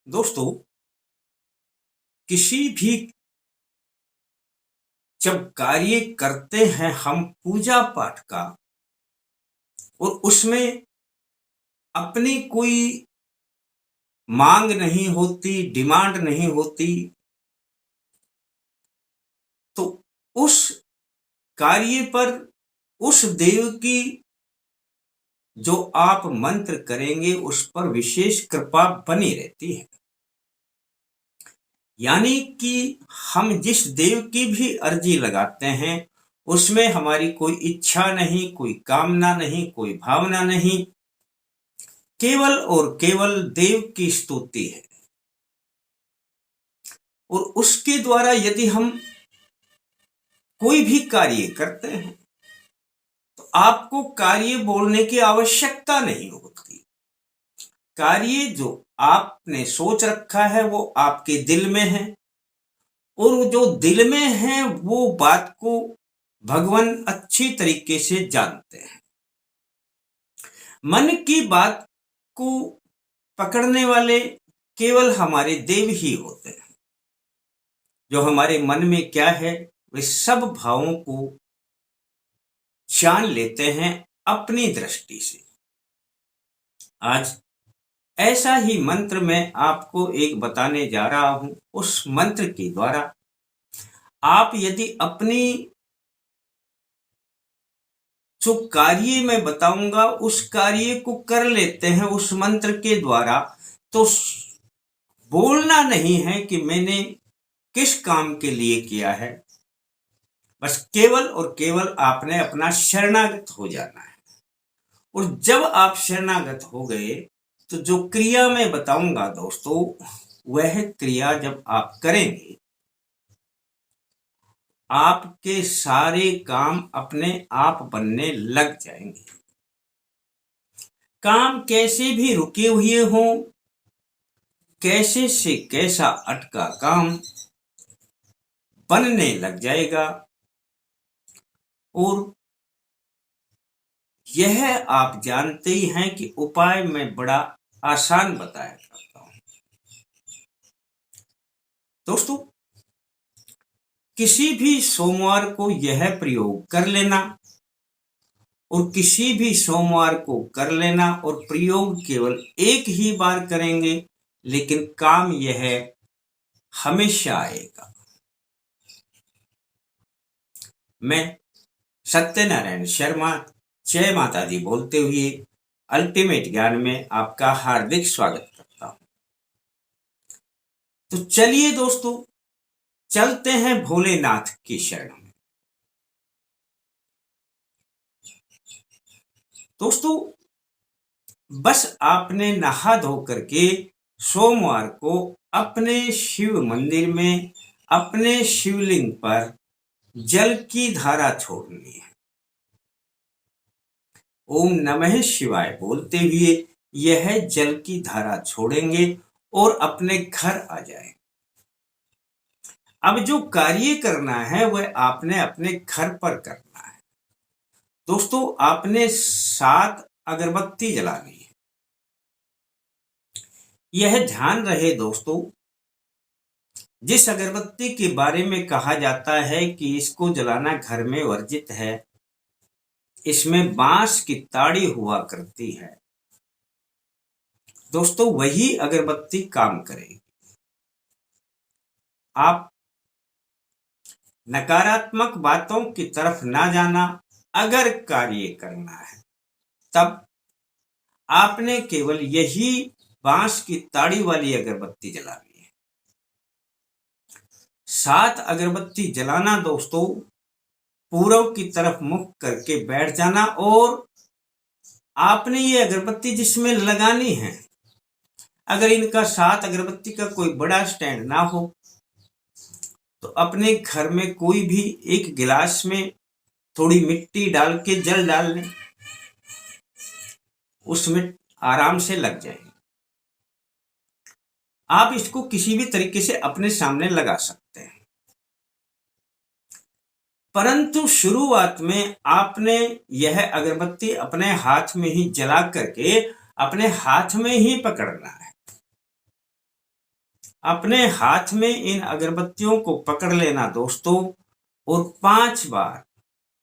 दोस्तों, किसी भी जब कार्य करते हैं हम पूजा पाठ का और उसमें अपनी कोई मांग नहीं होती, डिमांड नहीं होती, तो उस कार्य पर उस देव की जो आप मंत्र करेंगे उस पर विशेष कृपा बनी रहती है। यानी कि हम जिस देव की भी अर्जी लगाते हैं उसमें हमारी कोई इच्छा नहीं, कोई कामना नहीं, कोई भावना नहीं, केवल और केवल देव की स्तुति है। और उसके द्वारा यदि हम कोई भी कार्य करते हैं तो आपको कार्य बोलने की आवश्यकता नहीं होती। कार्य जो आपने सोच रखा है वो आपके दिल में है और जो दिल में है वो बात को भगवान अच्छी तरीके से जानते हैं। मन की बात को पकड़ने वाले केवल हमारे देव ही होते हैं। जो हमारे मन में क्या है वे सब भावों को जान लेते हैं अपनी दृष्टि से। आज ऐसा ही मंत्र मैं आपको एक बताने जा रहा हूं। उस मंत्र के द्वारा आप यदि अपनी जो कार्य मैं बताऊंगा उस कार्य को कर लेते हैं उस मंत्र के द्वारा, तो बोलना नहीं है कि मैंने किस काम के लिए किया है, बस केवल और केवल आपने अपना शरणागत हो जाना है। और जब आप शरणागत हो गए तो जो क्रिया मैं बताऊंगा दोस्तों, वह क्रिया जब आप करेंगे आपके सारे काम अपने आप बनने लग जाएंगे। काम कैसे भी रुके हुए हों, कैसे से कैसा अटका काम बनने लग जाएगा। और यह आप जानते ही हैं कि उपाय मैं बड़ा आसान बताया करता हूं। दोस्तों, किसी भी सोमवार को यह प्रयोग कर लेना और किसी भी सोमवार को कर लेना और प्रयोग केवल एक ही बार करेंगे, लेकिन काम यह हमेशा आएगा। मैं सत्यनारायण शर्मा जय माता दी बोलते हुए अल्टीमेट ज्ञान में आपका हार्दिक स्वागत करता हूं। तो चलिए दोस्तों, चलते हैं भोलेनाथ की शरण में। दोस्तों, बस आपने नहा धो करके सोमवार को अपने शिव मंदिर में अपने शिवलिंग पर जल की धारा छोड़नी है। ओम नमः शिवाय बोलते हुए यह जल की धारा छोड़ेंगे और अपने घर आ जाएंगे। अब जो कार्य करना है वह आपने अपने घर पर करना है। दोस्तों, आपने 7 अगरबत्ती जलानी है। यह ध्यान रहे दोस्तों, जिस अगरबत्ती के बारे में कहा जाता है कि इसको जलाना घर में वर्जित है, इसमें बांस की ताड़ी हुआ करती है, दोस्तों वही अगरबत्ती काम करेगी। आप नकारात्मक बातों की तरफ ना जाना। अगर कार्य करना है तब आपने केवल यही बांस की ताड़ी वाली अगरबत्ती जलानी है। 7 अगरबत्ती जलाना दोस्तों, पूरब की तरफ मुख करके बैठ जाना और आपने ये अगरबत्ती जिसमें लगानी है, अगर इनका 7 अगरबत्ती का कोई बड़ा स्टैंड ना हो तो अपने घर में कोई भी एक गिलास में थोड़ी मिट्टी डाल के जल डाल लें, उसमें आराम से लग जाएंगे। आप इसको किसी भी तरीके से अपने सामने लगा सकते हैं, परंतु शुरुआत में आपने यह अगरबत्ती अपने हाथ में ही जला करके अपने हाथ में ही पकड़ना है। अपने हाथ में इन अगरबत्तियों को पकड़ लेना दोस्तों, और 5 बार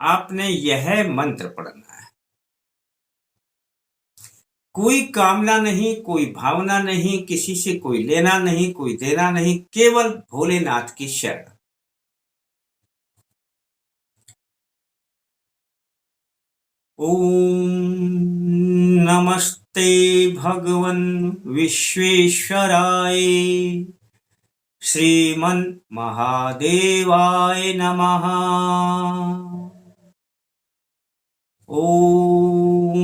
आपने यह मंत्र पढ़ना है। कोई कामना नहीं, कोई भावना नहीं, किसी से कोई लेना नहीं, कोई देना नहीं, केवल भोलेनाथ की शरण। ओम नमस्ते भगवन विश्वेश्वराय श्रीमन महादेवाय नमः। ओम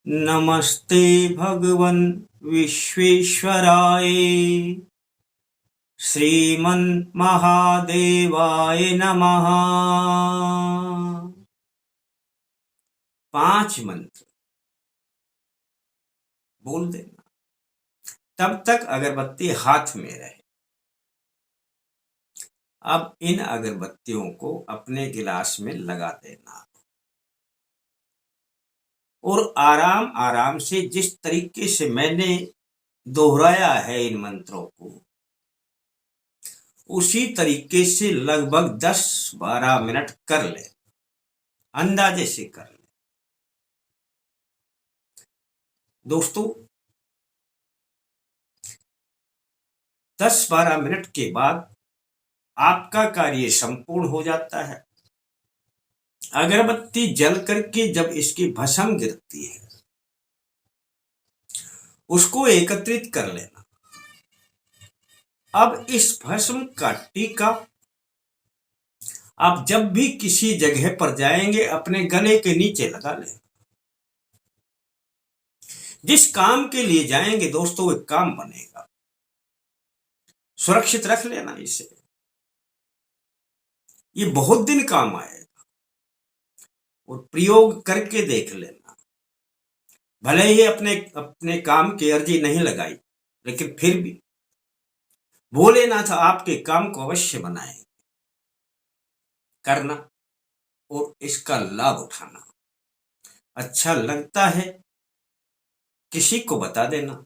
नमस्ते भगवन विश्वेश्वराय श्रीमन महादेवाय नमः। 5 मंत्र बोल देना, तब तक अगरबत्ती हाथ में रहे। अब इन अगरबत्तियों को अपने गिलास में लगा देना और आराम आराम से, जिस तरीके से मैंने दोहराया है इन मंत्रों को, उसी तरीके से लगभग 10-12 मिनट कर ले, अंदाजे से कर ले। दोस्तों 10-12 मिनट के बाद आपका कार्य संपूर्ण हो जाता है। अगरबत्ती जल करके जब इसकी भस्म गिरती है, उसको एकत्रित कर लेना। अब इस भस्म का टीका आप जब भी किसी जगह पर जाएंगे अपने गले के नीचे लगा लें। जिस काम के लिए जाएंगे दोस्तों, वो काम बनेगा। सुरक्षित रख लेना इसे, ये बहुत दिन काम आएगा और प्रयोग करके देख लेना। भले ही अपने काम की अर्जी नहीं लगाई, लेकिन फिर भी भोलेनाथ आपके काम को अवश्य बनाएंगे। करना और इसका लाभ उठाना। अच्छा लगता है किसी को बता देना,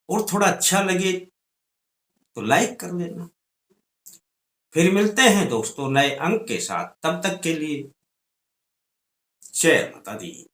और थोड़ा अच्छा लगे तो लाइक कर देना। फिर मिलते हैं दोस्तों नए अंक के साथ, तब तक के लिए जय माता दी।